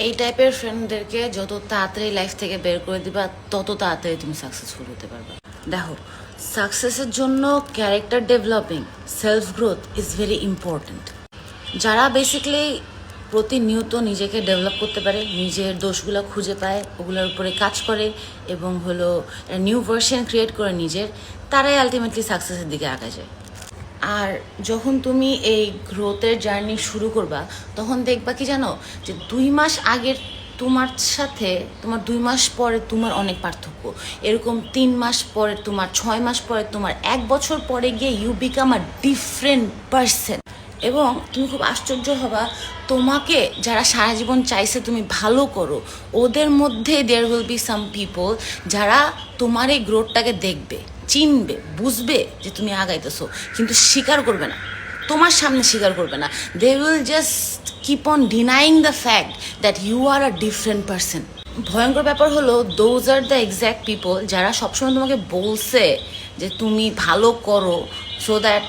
এই টাইপের ফ্রেন্ডদেরকে যত তাড়াতাড়ি লাইফ থেকে বের করে দিবা তত তাড়াতাড়ি তুমি সাকসেসফুল হতে পারবে। দেখো, সাকসেসের জন্য character developing, self growth is very important. যারা বেসিক্যালি প্রতিনিয়ত নিজেকে ডেভেলপ করতে পারে, নিজের দোষগুলো খুঁজে পায়, ওগুলোর উপরে কাজ করে এবং হলো নিউ ভার্সন ক্রিয়েট করে নিজের, তারাই আলটিমেটলি সাকসেসের দিকে আগায় যায়। আর যখন তুমি এই গ্রোথের জার্নি শুরু করবা তখন দেখবা কি জানো, যে 2 মাস আগের তোমার সাথে তোমার 2 মাস পরে তোমার অনেক পার্থক্য, এরকম 3 মাস পরে তোমার, 6 মাস পরে তোমার, 1 বছর পরে গিয়ে you become a different person. এবং তুমি খুব আশ্চর্য হবা, তোমাকে যারা সারা জীবন চাইছে তুমি ভালো করো, ওদের মধ্যে there will be some people যারা তোমার এই গ্রোথটাকে দেখবে, চিনবে, বুঝবে যে তুমি আগাইতেছো, কিন্তু স্বীকার করবে না, তোমার সামনে স্বীকার করবে না। They will just keep on denying the fact that you are a different person. ভয়ঙ্কর ব্যাপার হলো, those are the exact people যারা সবসময় তোমাকে বলছে যে তুমি ভালো করো, সো দ্যাট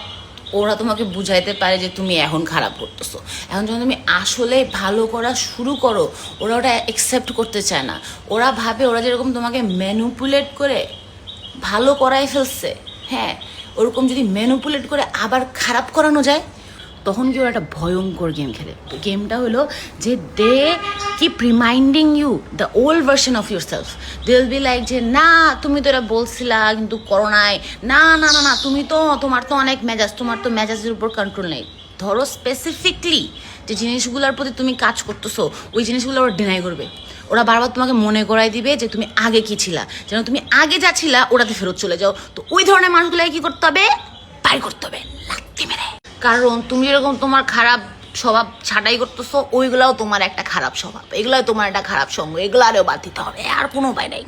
ওরা তোমাকে বুঝাইতে পারে যে তুমি এখন খারাপ করতেছো। এখন যখন তুমি আসলে ভালো করা শুরু করো, ওরা ওটা অ্যাকসেপ্ট করতে চায় না। ওরা ভাবে ওরা যেরকম তোমাকে ম্যানিপুলেট করে ভালো করাই ফেলছে, হ্যাঁ, ওরকম যদি ম্যানিপুলেট করে আবার খারাপ করানো যায়, তখন কি ওরা একটা ভয়ঙ্কর গেম খেলে। তো গেমটা হলো যে they keep reminding you the old version of yourself. They will be like যে না তুমি তো এটা বলছিলা কিন্তু করো নাই, না না না না তুমি তো, তোমার তো অনেক মেজাজ, তোমার তো মেজাজের উপর কন্ট্রোল নেই। ধরো স্পেসিফিকলি যে জিনিসগুলোর প্রতি তুমি কাজ করতেছো, ওই জিনিসগুলো ওরা ডিনাই করবে। ওরা বারবার তোমাকে মনে করাই দিবে যে তুমি আগে কি ছিলা, যেন তুমি আগে যা ছিলা ওটাতে ফেরত চলে যাও। তো ওই ধরনের মানুষগুলোকে কি করতে হবে? বাই করতে হবে লাথি মেরে। কারণ তুমি এরকম তোমার খারাপ স্বভাব ছাঁটাই করতেছো, ওইগুলাও তোমার একটা খারাপ স্বভাব, এগুলাও তোমার একটা খারাপ সঙ্গ, এগুলো আরও বাদ দিতে হবে, আর কোনো উপায় নেই।